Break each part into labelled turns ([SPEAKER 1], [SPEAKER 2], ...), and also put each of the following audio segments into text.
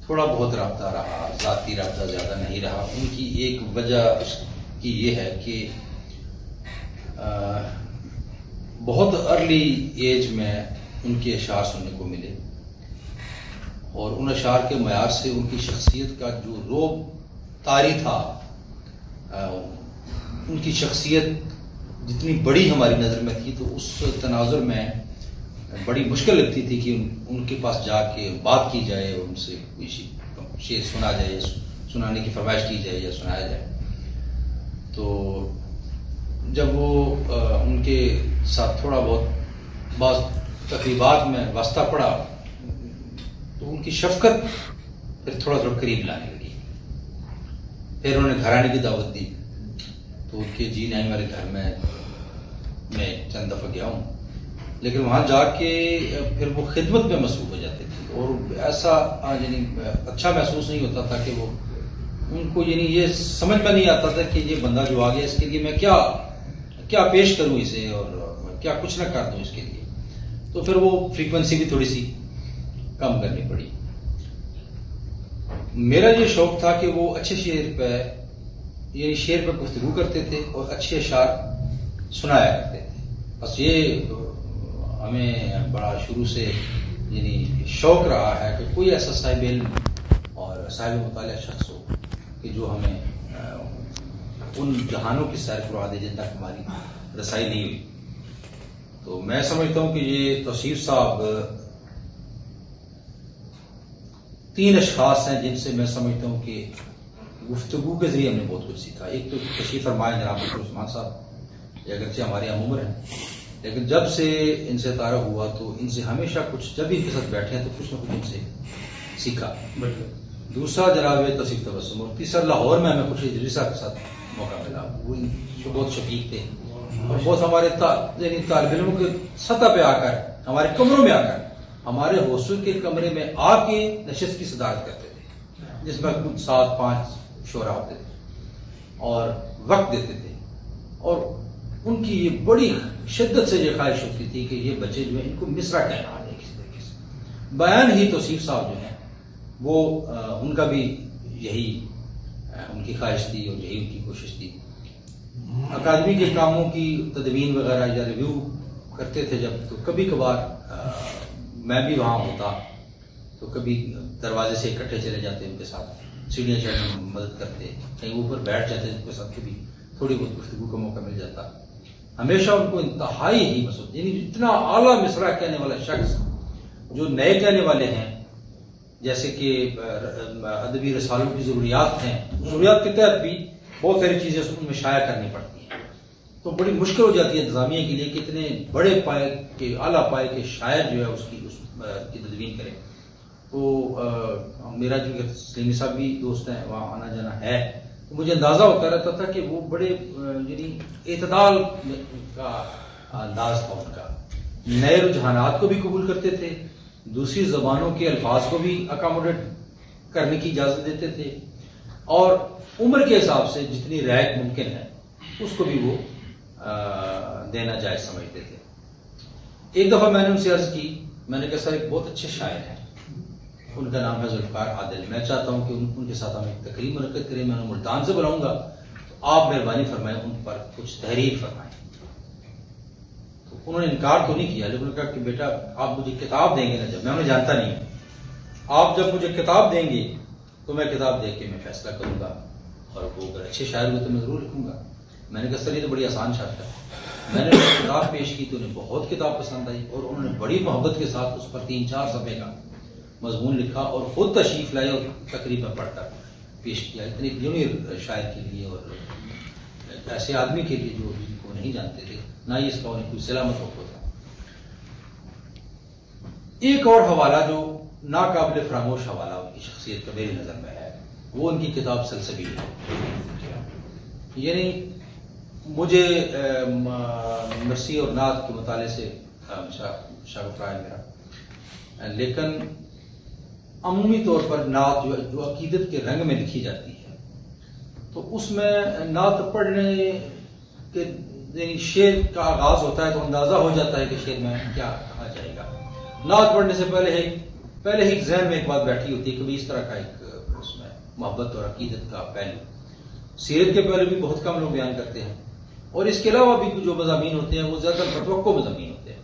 [SPEAKER 1] تھوڑا بہت رابطہ رہا، ذاتی رابطہ زیادہ نہیں رہا۔ ان کی ایک وجہ اس کی یہ ہے کہ بہت ارلی ایج میں ان کے اشعار سننے کو ملے، اور ان اشعار کے معیار سے ان کی شخصیت کا جو روب طاری تھا، ان کی شخصیت جتنی بڑی ہماری نظر میں تھی تو اس تناظر میں بڑی مشکل لگتی تھی کہ ان کے پاس جا کے بات کی جائے، ان سے کوئی شعر سنا جائے، سنانے کی فرمائش کی جائے یا سنایا جائے۔ تو جب وہ ان کے ساتھ تھوڑا بہت بعض تقریبات میں واسطہ پڑا تو ان کی شفقت پھر تھوڑا قریب لانے لگی۔ پھر انہوں نے گھر آنے کی دعوت دی تو ان کے جی نہیں والے گھر میں چند دفعہ گیا ہوں، لیکن وہاں جا کے پھر وہ خدمت میں مصروف ہو جاتے تھے، اور ایسا یعنی اچھا محسوس نہیں ہوتا تھا کہ وہ ان کو یعنی یہ سمجھ میں نہیں آتا تھا کہ یہ بندہ جو آ گیا اس کے لیے میں کیا پیش کروں اسے، اور کیا کچھ نہ کر دوں اس کے لیے۔ تو پھر وہ فریکوینسی بھی تھوڑی سی کم کرنی پڑی۔ میرا یہ شوق تھا کہ وہ اچھے شعر پہ یعنی شعر پہ گفتگو کرتے تھے اور اچھے اشعار سنایا کرتے تھے۔ بس یہ ہمیں بڑا شروع سے یعنی شوق رہا ہے کہ کوئی ایسا صاحب علم اور صاحب مطالعہ شخص ہو کہ جو ہمیں ان جہانوں کی سیر کروا دے جن تک ہماری رسائی نہیں ہوئی۔ تو میں سمجھتا ہوں کہ یہ توصیف صاحب 3 اشخاص ہیں جن سے میں سمجھتا ہوں کہ گفتگو کے ذریعے ہم نے بہت کچھ سیکھا۔ ایک تو تشریف فرمائے جناب عثمان صاحب، یہ اگرچہ ہمارے ہم عمر ہیں لیکن جب سے ان سے تعارف ہوا تو ان سے ہمیشہ کچھ، جب ان کے ساتھ بیٹھے ہیں تو کچھ نہ کچھ ان سے سیکھا۔ دوسرا جناب توصیف تبسم، اور تیسرا لاہور میں ہمیں خوشی ادریسہ کے ساتھ موقع ملا، وہ بہت شفیق تھے اور بہت ہمارے یعنی طالب علموں کے سطح پہ آ کر، ہمارے کمروں میں آ کر، ہمارے ہاسٹل کے کمرے میں آ کے نشست کی صدارت کرتے تھے، جس میں کچھ 7-5 شعراء ہوتے تھے اور وقت دیتے تھے، اور ان کی یہ بڑی شدت سے یہ خواہش ہوتی تھی کہ یہ بچے جو ہیں ان کو مصرع کہنا آ جائے کسی طریقے سے۔ بیان ہی توصیف صاحب جو ہیں وہ ان کا بھی یہی ان کی خواہش تھی اور یہی ان کی کوشش تھی۔ اکادمی کے کاموں کی تدوین وغیرہ یا ریویو کرتے تھے جب، تو کبھی کبھار میں بھی وہاں ہوتا تو کبھی دروازے سے اکٹھے چلے جاتے ان کے ساتھ، سیڑھیاں چڑھنے میں مدد کرتے، کہیں اوپر بیٹھ جاتے ان کے ساتھ، کبھی تھوڑی بہت گفتگو کا موقع مل جاتا۔ ہمیشہ ان کو انتہائی ہی مسعود، یعنی اتنا اعلیٰ مصرع کہنے والا شخص جو نئے کہنے والے ہیں، جیسے کہ ادبی رسالوں کی ضروریات ہیں، ضروریات کے تحت بھی بہت ساری چیزیں ان میں شائع کرنی پڑتی ہیں، تو بڑی مشکل ہو جاتی ہے انتظامیہ کے لیے کہ اتنے بڑے پائے کے اعلیٰ پائے کے شاعر جو ہے اس کی تدوین کرے۔ تو میرا جو سلیمی صاحب بھی دوست ہیں، وہاں آنا جانا ہے، تو مجھے اندازہ ہوتا رہتا تھا کہ وہ بڑے یعنی اعتدال کا انداز تھا ان کا، نئے رجحانات کو بھی قبول کرتے تھے، دوسری زبانوں کے الفاظ کو بھی اکاموڈیٹ کرنے کی اجازت دیتے تھے، اور عمر کے حساب سے جتنی رعایت ممکن ہے اس کو بھی وہ دینا جائز سمجھتے تھے۔ ایک دفعہ میں نے ان سے عرض کی، میں نے کہا سر ایک بہت اچھے شاعر ہیں، ان کا نام ہے ذوالفقار عادل، میں چاہتا ہوں کہ ان کے ساتھ ہم ایک تقریب منعقد کریں، میں انہیں ملتان سے بلاؤں گا، تو آپ مہربانی فرمائیں ان پر کچھ تحریر فرمائیں۔ تو انہوں نے انکار تو نہیں کیا، لیکن انہوں نے کہا کہ بیٹا آپ مجھے کتاب دیں گے نا، جب میں انہیں جانتا نہیں ہوں، آپ جب مجھے کتاب دیں گے تو میں کتاب دیکھ کے میں فیصلہ کروں گا، اور وہ اگر اچھے شاعر ہوئے تو میں ضرور لکھوں گا۔ میں نے کہا سر یہ تو بڑی آسان شرط ہے۔ میں نے کتاب پیش کی تو انہیں بہت کتاب پسند آئی، اور انہوں نے بڑی محبت کے ساتھ اس پر 3-4 صفحے کا مضمون لکھا اور خود تشریف لائے اور تقریباً پڑھ کر پیش کیا۔ اتنے جونیئر شاعر کے لیے اور ایسے آدمی کے لیے جو جن کو نہیں جانتے تھے، نہ ہی اس کا انہیں کوئی سلامت ہوتا تھا۔ ایک اور حوالہ جو ناقابل فراموش حوالہ ان کی شخصیت کا میری نظر میں ہے، وہ ان کی کتاب سلسبیل ہے۔ یعنی مجھے مرثی اور نعت کے مطالعے سے شغف رہا ہے میرا، لیکن عمومی طور پر نعت جو عقیدت کے رنگ میں لکھی جاتی ہے، تو اس میں نعت پڑھنے کے یعنی شعر کا آغاز ہوتا ہے تو اندازہ ہو جاتا ہے کہ شعر میں کیا کہا جائے گا۔ نعت پڑھنے سے پہلے پہلے ہی ذہن میں ایک بات بیٹھی ہوتی ہے، کبھی اس طرح کا ایک اس میں محبت اور عقیدت کا پہلو، سیرت کے پہلو بھی بہت کم لوگ بیان کرتے ہیں، اور اس کے علاوہ بھی جو مضامین ہوتے ہیں وہ زیادہ تر توقع مضامین ہوتے ہیں.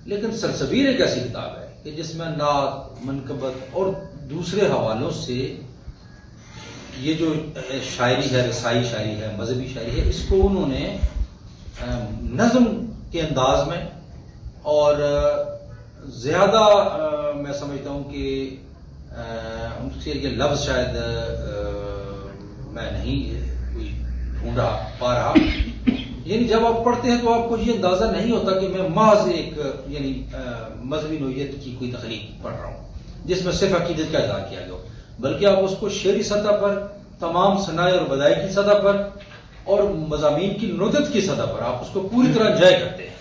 [SPEAKER 1] لیکن سلسبیل ایک ایسی کتاب ہے کہ جس میں نعت، منقبت اور دوسرے حوالوں سے یہ جو شاعری ہے، رسائی شاعری ہے، مذہبی شاعری ہے، اس کو انہوں نے نظم کے انداز میں اور زیادہ میں سمجھتا ہوں کہ ان سے یہ لفظ شاید میں نہیں کوئی ڈھونڈ رہا پا رہا، یعنی جب آپ پڑھتے ہیں تو آپ کو یہ اندازہ نہیں ہوتا کہ میں محض ایک یعنی مذہبی نوعیت کی کوئی تخلیق پڑھ رہا ہوں جس میں صرف عقیدت کا اظہار کیا گیا ہو، بلکہ آپ اس کو شعری سطح پر، تمام صنائع اور بدائع کی سطح پر اور مضامین کی ندرت کی سطح پر آپ اس کو پوری طرح انجوائے کرتے ہیں.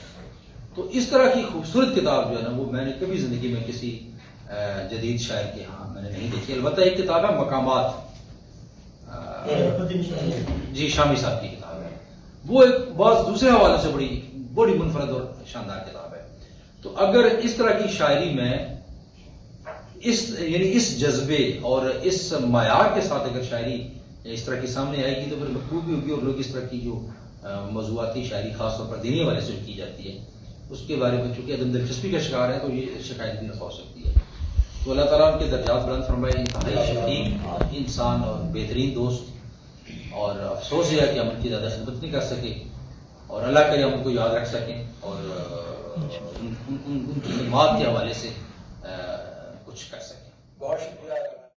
[SPEAKER 1] تو اس طرح کی خوبصورت کتاب جو ہے نا وہ میں نے کبھی زندگی میں کسی جدید شاعر کے ہاں میں نے نہیں دیکھی. البتہ ایک کتاب ہے مقامات، جی شامی صاحب کی کتاب ہے، وہ ایک بعض دوسرے حوالے سے بڑی منفرد اور شاندار کتاب ہے. تو اگر اس طرح کی شاعری میں یعنی اس جذبے اور اس معیار کے ساتھ اگر شاعری اس طرح کی سامنے آئے گی تو پھر مقبول بھی ہوگی، اور لوگ اس طرح کی جو موضوعاتی شاعری خاص طور پر دینی حوالے سے کی جاتی ہے اس کے بارے میں چونکہ عدم دلچسپی کا شکار ہے تو یہ شکایت بھی نہ ہو سکتی ہے. تو اللہ تعالیٰ ان کے درجات بلند فرمائے، انتہائی شفیق انسان اور بہترین دوست، اور افسوس یہ ہے کہ ہم ان کی زیادہ خدمت نہیں کر سکے، اور اللہ کرے ہم ان کو یاد رکھ سکیں اور ان کی خدمات کے حوالے سے کچھ کر سکیں.